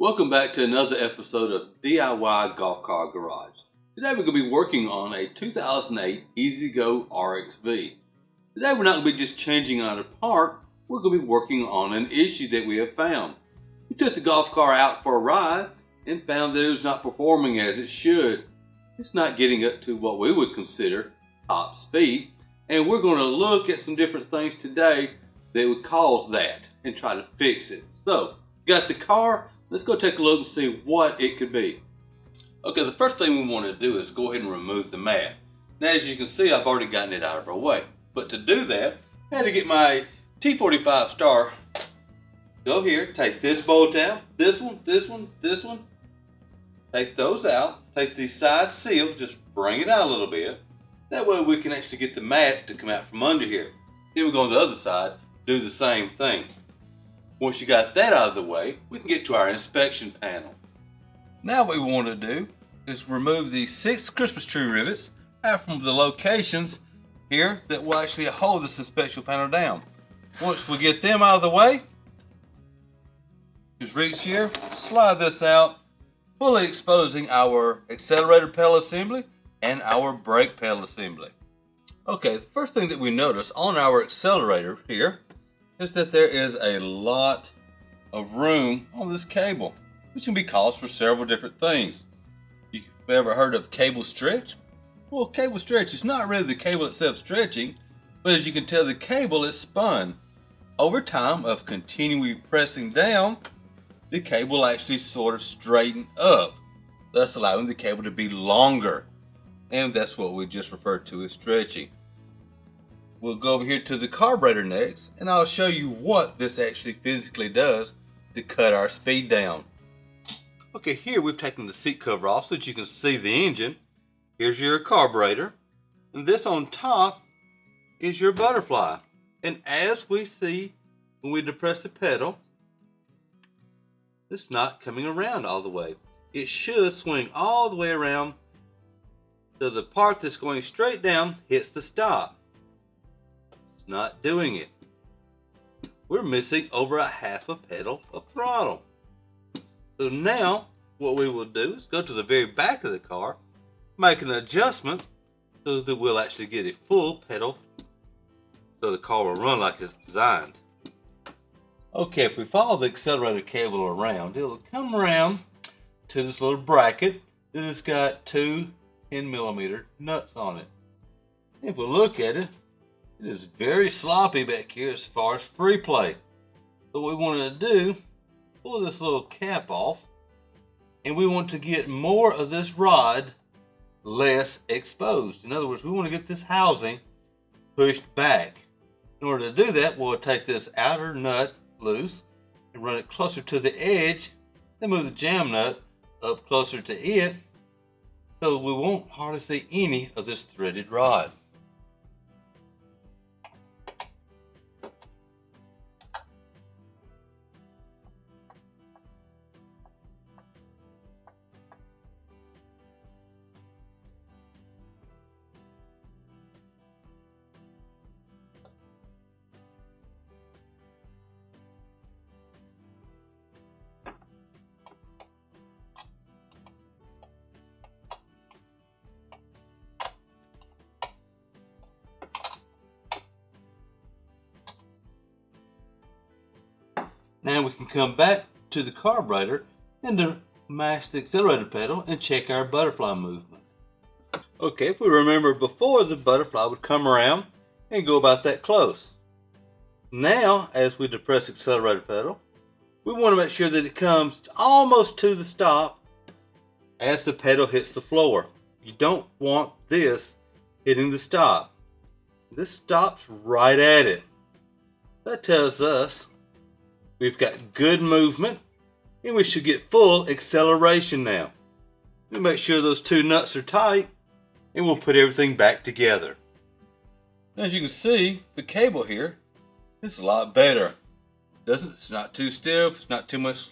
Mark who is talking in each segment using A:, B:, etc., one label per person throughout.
A: Welcome back to another episode of DIY Golf Car Garage. Today we're going to be working on a 2008 EZGO RXV. Today we're not going to be just changing out a part, we're going to be working on an issue that we have found. We took the golf car out for a ride and found that it was not performing as it should. It's not getting up to what we would consider top speed, and we're going to look at some different things today that would cause that and try to fix it. So, got the car. Let's go take a look and see what it could be. Okay, the first thing we want to do is go ahead and remove the mat. Now, as you can see, I've already gotten it out of our way. But to do that, I had to get my T45 star. Go here, take this bolt out, this one. Take those out, take the side seal, just bring it out a little bit. That way we can actually get the mat to come out from under here. Then we go on the other side, do the same thing. Once you got that out of the way, we can get to our inspection panel. Now what we want to do is remove these 6 Christmas tree rivets out from the locations here that will actually hold this inspection panel down. Once we get them out of the way, just reach here, slide this out, fully exposing our accelerator pedal assembly and our brake pedal assembly. Okay, the first thing that we notice on our accelerator here is that there is a lot of room on this cable, which can be caused for several different things. You've ever heard of cable stretch? Well, cable stretch is not really the cable itself stretching, but as you can tell, the cable is spun. Over time of continually pressing down, the cable will actually sort of straighten up, thus allowing the cable to be longer. And that's what we just referred to as stretching. We'll go over here to the carburetor next, and I'll show you what this actually physically does to cut our speed down. Okay, here we've taken the seat cover off so that you can see the engine. Here's your carburetor, and this on top is your butterfly. And as we see when we depress the pedal, it's not coming around all the way. It should swing all the way around so the part that's going straight down hits the stop. Not doing it. We're missing over a half a pedal of throttle. So now what we will do is go to the very back of the car, make an adjustment so that we'll actually get a full pedal so the car will run like it's designed. Okay, if we follow the accelerator cable around, it'll come around to this little bracket that has got 2 10mm nuts on it. If we look at it, it is very sloppy back here as far as free play. So what we want to do, pull this little cap off, and we want to get more of this rod less exposed. In other words, we want to get this housing pushed back. In order to do that, we'll take this outer nut loose and run it closer to the edge, then move the jam nut up closer to it so we won't hardly see any of this threaded rod. Now we can come back to the carburetor and to mash the accelerator pedal and check our butterfly movement. Okay, if we remember before, the butterfly would come around and go about that close. Now, as we depress the accelerator pedal, we want to make sure that it comes almost to the stop as the pedal hits the floor. You don't want this hitting the stop. This stops right at it. That tells us we've got good movement and we should get full acceleration now. We'll make sure those 2 nuts are tight and we'll put everything back together. As you can see, the cable here is a lot better. It's not too stiff, it's not too much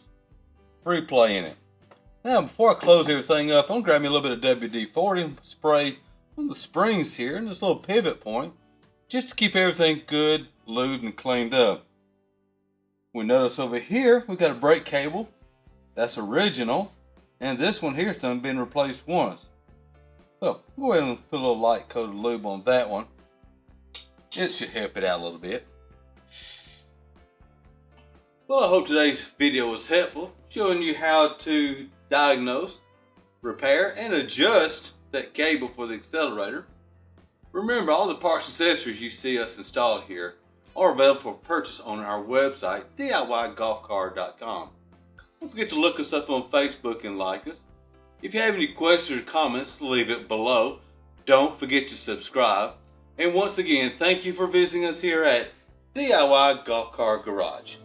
A: free play in it. Now before I close everything up, I'm going to grab me a little bit of WD-40 and spray on the springs here and this little pivot point just to keep everything good, lubed, and cleaned up. We notice over here we've got a brake cable That's original. And this one here's done been replaced once. So go ahead and put a little light coat of lube on that one. It should help it out a little bit. Well, I hope today's video was helpful, showing you how to diagnose, repair, and adjust that cable for the accelerator. Remember, all the parts and accessories you see us install here are available for purchase on our website, DIYGolfcar.com. Don't forget to look us up on Facebook and like us. If you have any questions or comments, leave it below. Don't forget to subscribe. And once again, thank you for visiting us here at DIY Golf Car Garage.